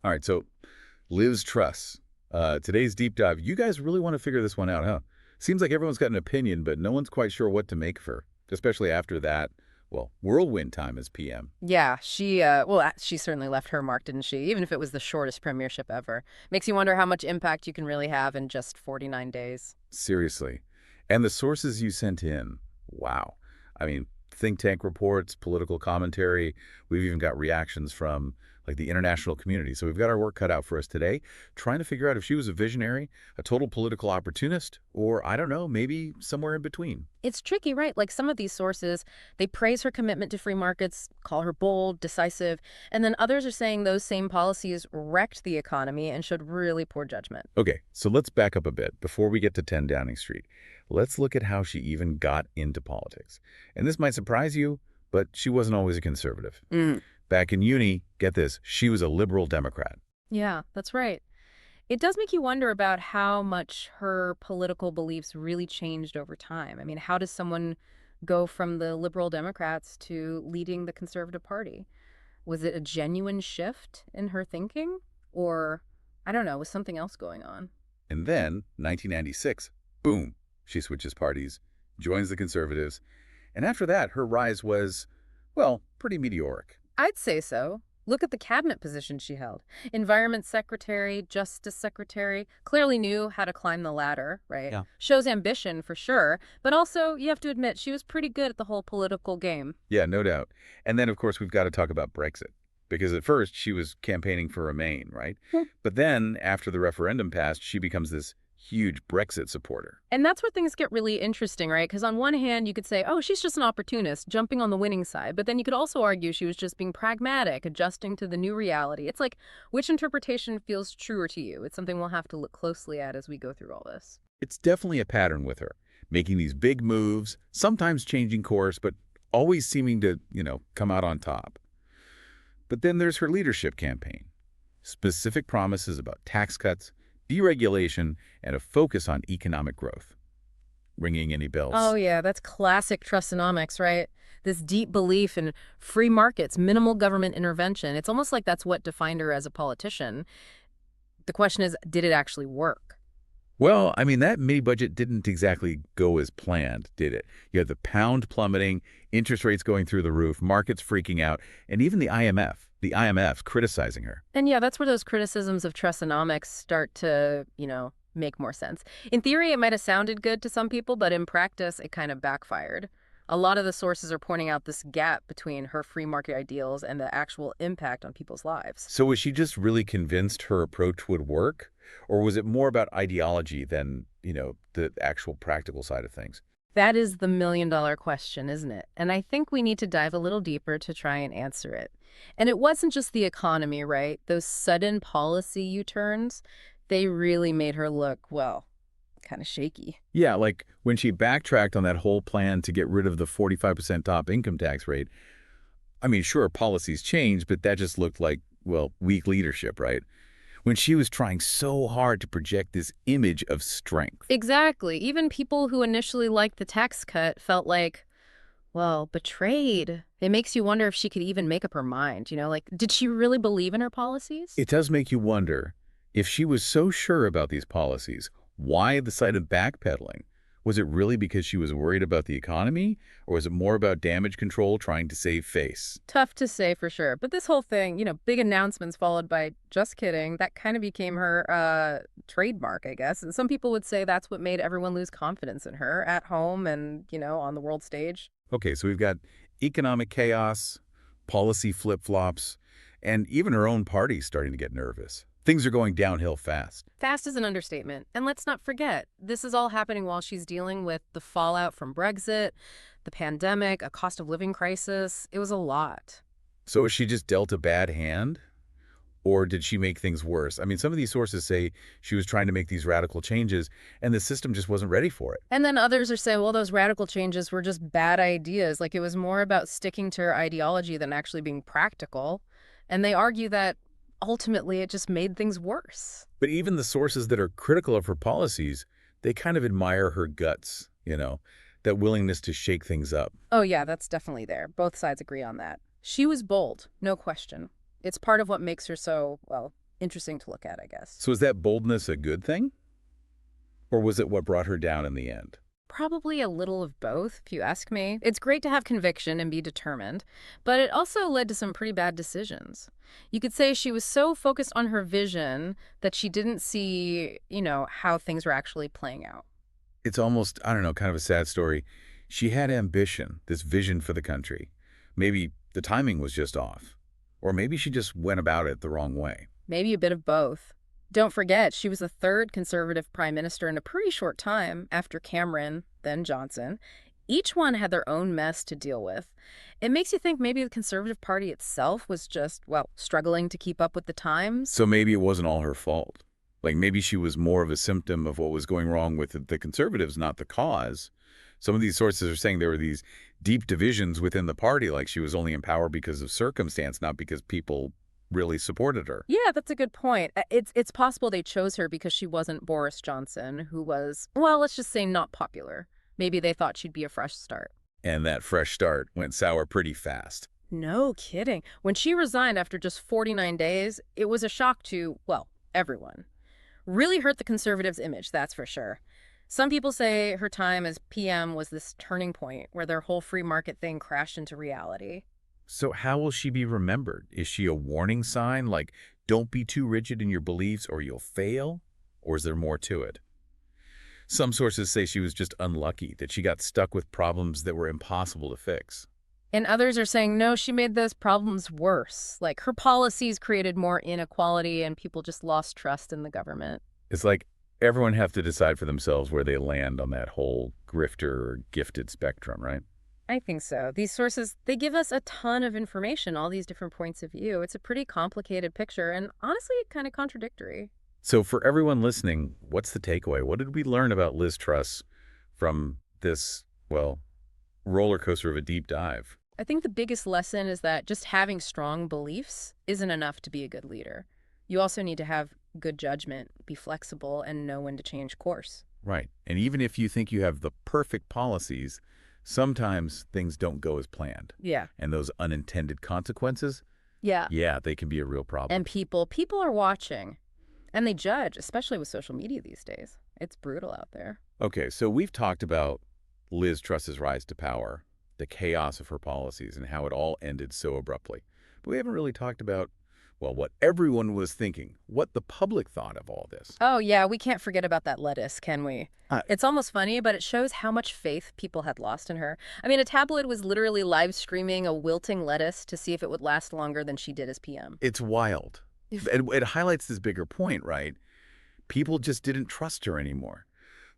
All right, so Liz Truss, today's deep dive. You guys really want to figure this one out, huh? Seems like everyone's got an opinion, but no one's quite sure what to make of her, especially after that, well, whirlwind time as PM. Yeah, she certainly left her mark, didn't she? Even if it was the shortest premiership ever. Makes you wonder how much impact you can really have in just 49 days. Seriously. And the sources you sent in, wow. I mean, think tank reports, political commentary. We've even got reactions from like the international community. So we've got our work cut out for us today, trying to figure out if she was a visionary, a total political opportunist, or I don't know, maybe somewhere in between. It's tricky, right? Like some of these sources, they praise her commitment to free markets, call her bold, decisive, and then others are saying those same policies wrecked the economy and showed really poor judgment. Okay, so let's back up a bit before we get to 10 Downing Street. Let's look at how she even got into politics. And this might surprise you, but she wasn't always a conservative. Mm. Back in uni, get this, she was a liberal Democrat. Yeah, that's right. It does make you wonder about how much her political beliefs really changed over time. I mean, how does someone go from the liberal Democrats to leading the Conservative Party? Was it a genuine shift in her thinking? Or, I don't know, was something else going on? And then, 1996, boom, she switches parties, joins the Conservatives, and after that, her rise was, well, pretty meteoric. I'd say so. Look at the cabinet position she held. Environment Secretary, Justice Secretary, clearly knew how to climb the ladder, right? Yeah. Shows ambition for sure, but also, you have to admit, she was pretty good at the whole political game. Yeah, no doubt. And then, of course, we've got to talk about Brexit. Because at first, she was campaigning for Remain, right? But then, after the referendum passed, she becomes this huge Brexit supporter. And that's where things get really interesting, right? Because on one hand, you could say, oh, she's just an opportunist, jumping on the winning side. But then you could also argue she was just being pragmatic, adjusting to the new reality. It's like, which interpretation feels truer to you? It's something we'll have to look closely at as we go through all this. It's definitely a pattern with her, making these big moves, sometimes changing course, but always seeming to, come out on top. But then there's her leadership campaign. Specific promises about tax cuts, deregulation, and a focus on economic growth. Ringing any Oh, bells? yeah, that's classic Trussonomics, right? This deep belief in free markets, minimal government intervention. It's almost like that's what defined her as a politician. The question is, did it actually work? Well, I mean, that mini budget didn't exactly go as planned, did it? You had the pound plummeting, interest rates going through the roof, markets freaking out, and even the IMF criticizing her. And yeah, that's where those criticisms of Trussonomics start to, make more sense. In theory, it might have sounded good to some people, but in practice, it kind of backfired. A lot of the sources are pointing out this gap between her free market ideals and the actual impact on people's lives. So was she just really convinced her approach would work? Or was it more about ideology than, the actual practical side of things? That is the million-dollar question, isn't it? And I think we need to dive a little deeper to try and answer it. And it wasn't just the economy, right? Those sudden policy U-turns, they really made her look, well, kind of shaky. Yeah, like when she backtracked on that whole plan to get rid of the 45% top income tax rate. I mean, sure, policies changed, but that just looked like, well, weak leadership, right? When she was trying so hard to project this image of strength. Exactly. Even people who initially liked the tax cut felt like, well, betrayed. It makes you wonder if she could even make up her mind, like, did she really believe in her policies? It does make you wonder, if she was so sure about these policies, why the sudden backpedaling? Was it really because she was worried about the economy, or was it more about damage control trying to save face? Tough to say for sure. But this whole thing, big announcements followed by just kidding, that kind of became her trademark, I guess. And some people would say that's what made everyone lose confidence in her at home and, on the world stage. Okay, so we've got economic chaos, policy flip-flops, and even her own party starting to get nervous. Things are going downhill fast. Fast is an understatement. And let's not forget, this is all happening while she's dealing with the fallout from Brexit, the pandemic, a cost of living crisis. It was a lot. So is she just dealt a bad hand? Or did she make things worse? I mean, some of these sources say she was trying to make these radical changes, and the system just wasn't ready for it. And then others are saying, well, those radical changes were just bad ideas. Like it was more about sticking to her ideology than actually being practical. And they argue that ultimately it just made things worse. But even the sources that are critical of her policies, they kind of admire her guts, that willingness to shake things up. Oh, yeah, that's definitely there. Both sides agree on that. She was bold, no question. It's part of what makes her so, well, interesting to look at, I guess. So is that boldness a good thing? Or was it what brought her down in the end? Probably a little of both, if you ask me. It's great to have conviction and be determined, but it also led to some pretty bad decisions. You could say she was so focused on her vision that she didn't see, how things were actually playing out. It's almost, I don't know, kind of a sad story. She had ambition, this vision for the country. Maybe the timing was just off. Or maybe she just went about it the wrong way. Maybe a bit of both. Don't forget, she was the third conservative prime minister in a pretty short time after Cameron, then Johnson. Each one had their own mess to deal with. It makes you think maybe the Conservative Party itself was just, well, struggling to keep up with the times. So maybe it wasn't all her fault. Like maybe she was more of a symptom of what was going wrong with the conservatives, not the cause. Some of these sources are saying there were these deep divisions within the party, like she was only in power because of circumstance, not because people really supported her. Yeah, that's a good point. It's possible they chose her because she wasn't Boris Johnson, who was, well, let's just say not popular. Maybe they thought she'd be a fresh start. And that fresh start went sour pretty fast. No kidding. When she resigned after just 49 days, it was a shock to, well, everyone. Really hurt the conservatives' image, that's for sure. Some people say her time as PM was this turning point where their whole free market thing crashed into reality. So how will she be remembered? Is she a warning sign, like don't be too rigid in your beliefs or you'll fail? Or is there more to it? Some sources say she was just unlucky, that she got stuck with problems that were impossible to fix. And others are saying, no, she made those problems worse. Like her policies created more inequality and people just lost trust in the government. It's like everyone have to decide for themselves where they land on that whole grifter or gifted spectrum, right? I think so. These sources, they give us a ton of information, all these different points of view. It's a pretty complicated picture and honestly kind of contradictory. So for everyone listening, what's the takeaway? What did we learn about Liz Truss from this, well, roller coaster of a deep dive? I think the biggest lesson is that just having strong beliefs isn't enough to be a good leader. You also need to have good judgment, be flexible, and know when to change course. Right. And even if you think you have the perfect policies, sometimes things don't go as planned. Yeah. And those unintended consequences, Yeah. yeah, they can be a real problem. And people are watching. And they judge, especially with social media these days. It's brutal out there. Okay, so we've talked about Liz Truss's rise to power, the chaos of her policies, and how it all ended so abruptly. But we haven't really talked about, well, what everyone was thinking, what the public thought of all this. Oh, yeah, we can't forget about that lettuce, can we? Uh, It's almost funny, but it shows how much faith people had lost in her. I mean, a tabloid was literally live streaming a wilting lettuce to see if it would last longer than she did as PM. It's wild. It highlights this bigger point, right? People just didn't trust her anymore.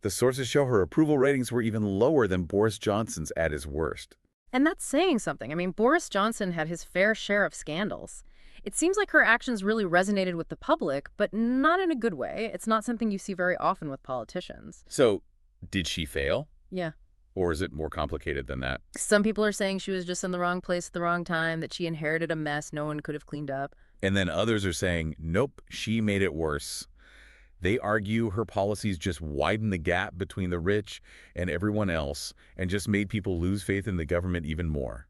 The sources show her approval ratings were even lower than Boris Johnson's at his worst. And that's saying something. I mean, Boris Johnson had his fair share of scandals. It seems like her actions really resonated with the public, but not in a good way. It's not something you see very often with politicians. So, did she fail? Yeah. Or is it more complicated than that? Some people are saying she was just in the wrong place at the wrong time, that she inherited a mess no one could have cleaned up. And then others are saying, nope, she made it worse. They argue her policies just widened the gap between the rich and everyone else and just made people lose faith in the government even more.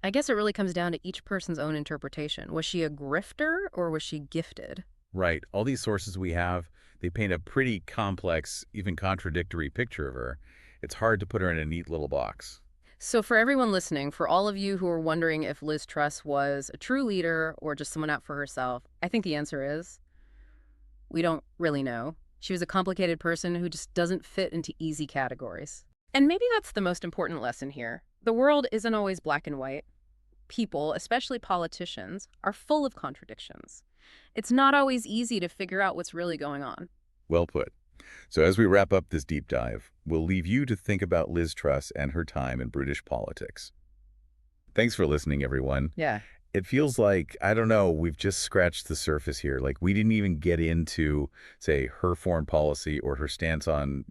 I guess it really comes down to each person's own interpretation. Was she a grifter or was she gifted? Right. All these sources we have, they paint a pretty complex, even contradictory picture of her. It's hard to put her in a neat little box. So for everyone listening, for all of you who are wondering if Liz Truss was a true leader or just someone out for herself, I think the answer is we don't really know. She was a complicated person who just doesn't fit into easy categories. And maybe that's the most important lesson here. The world isn't always black and white. People, especially politicians, are full of contradictions. It's not always easy to figure out what's really going on. Well put. So as we wrap up this deep dive, we'll leave you to think about Liz Truss and her time in British politics. Thanks for listening, everyone. Yeah. It feels like, I don't know, we've just scratched the surface here. Like we didn't even get into, say, her foreign policy or her stance on,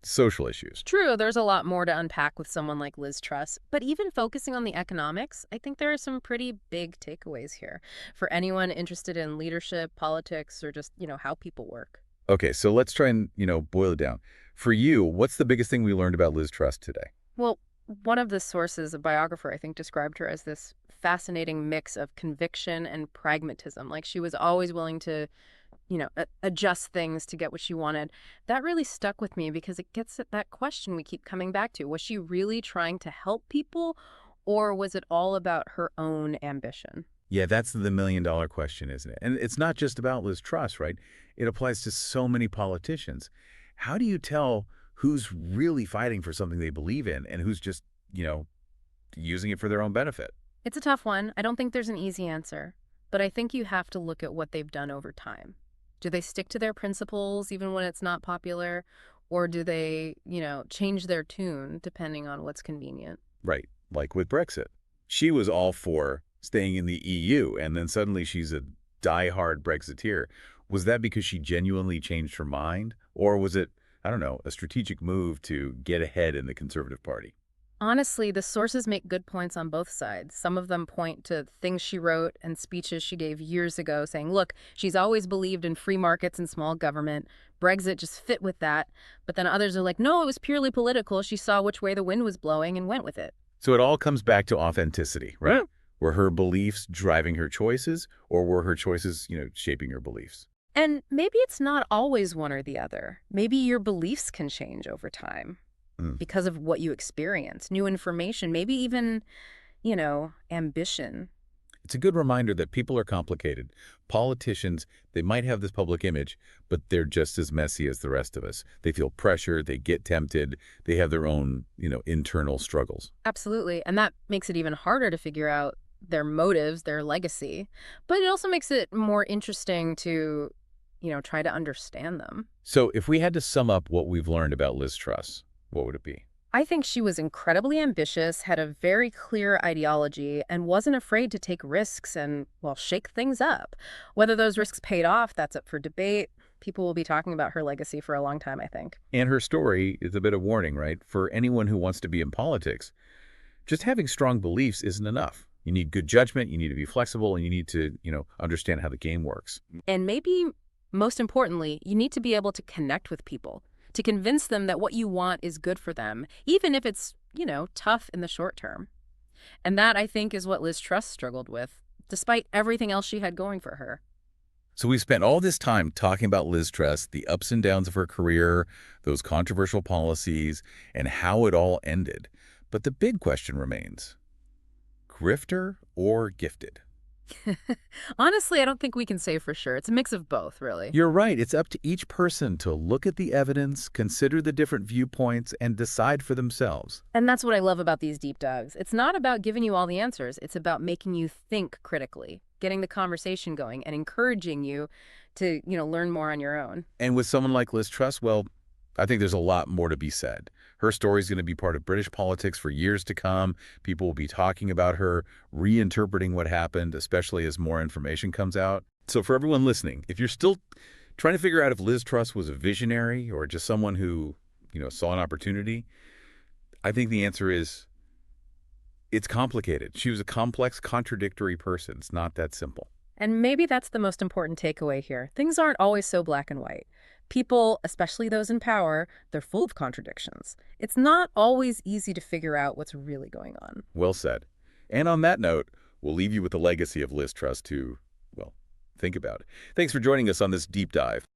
social issues. True, there's a lot more to unpack with someone like Liz Truss, but even focusing on the economics, I think there are some pretty big takeaways here for anyone interested in leadership, politics, or just, how people work. Okay, so let's try and, boil it down. For you, what's the biggest thing we learned about Liz Truss today? Well, one of the sources, a biographer, I think, described her as this fascinating mix of conviction and pragmatism. Like she was always willing to, adjust things to get what she wanted. That really stuck with me because it gets at that question we keep coming back to. Was she really trying to help people, or was it all about her own ambition? Yeah, that's the million-dollar question, isn't it? And it's not just about Liz Truss, right? It applies to so many politicians. How do you tell who's really fighting for something they believe in and who's just, you know, using it for their own benefit? It's a tough one. I don't think there's an easy answer, but I think you have to look at what they've done over time. Do they stick to their principles even when it's not popular? Or do they, change their tune depending on what's convenient? Right, like with Brexit. She was all for staying in the EU, and then suddenly she's a die-hard Brexiteer. Was that because she genuinely changed her mind? Or was it, I don't know, a strategic move to get ahead in the Conservative Party? Honestly, the sources make good points on both sides. Some of them point to things she wrote and speeches she gave years ago saying, look, she's always believed in free markets and small government. Brexit just fit with that. But then others are like, no, it was purely political. She saw which way the wind was blowing and went with it. So it all comes back to authenticity, right? Yeah. Were her beliefs driving her choices, or were her choices, shaping her beliefs? And maybe it's not always one or the other. Maybe your beliefs can change over time Mm. because of what you experience, new information, maybe even, ambition. It's a good reminder that people are complicated. Politicians, they might have this public image, but they're just as messy as the rest of us. They feel pressure, they get tempted, they have their own, internal struggles. Absolutely. And that makes it even harder to figure out their motives, their legacy. But it also makes it more interesting to, try to understand them. So if we had to sum up what we've learned about Liz Truss, what would it be? I think she was incredibly ambitious, had a very clear ideology, and wasn't afraid to take risks and, well, shake things up. Whether those risks paid off, that's up for debate. People will be talking about her legacy for a long time, I think. And her story is a bit of warning, right? For anyone who wants to be in politics, just having strong beliefs isn't enough. You need good judgment, you need to be flexible, and you need to, understand how the game works. And maybe, most importantly, you need to be able to connect with people, to convince them that what you want is good for them, even if it's, tough in the short term. And that, I think, is what Liz Truss struggled with, despite everything else she had going for her. So we spent all this time talking about Liz Truss, the ups and downs of her career, those controversial policies, and how it all ended. But the big question remains, grifter or gifted? Honestly, I don't think we can say for sure. It's a mix of both, really. You're right. It's up to each person to look at the evidence, consider the different viewpoints, and decide for themselves. And that's what I love about these deep dives. It's not about giving you all the answers. It's about making you think critically, getting the conversation going, and encouraging you to, learn more on your own. And with someone like Liz Truss, well, I think there's a lot more to be said. Her story is going to be part of British politics for years to come. People will be talking about her, reinterpreting what happened, especially as more information comes out. So for everyone listening, if you're still trying to figure out if Liz Truss was a visionary or just someone who, saw an opportunity, I think the answer is it's complicated. She was a complex, contradictory person. It's not that simple. And maybe that's the most important takeaway here. Things aren't always so black and white. People, especially those in power, they're full of contradictions. It's not always easy to figure out what's really going on. Well said. And on that note, we'll leave you with the legacy of Liz Truss to, well, think about. Thanks for joining us on this deep dive.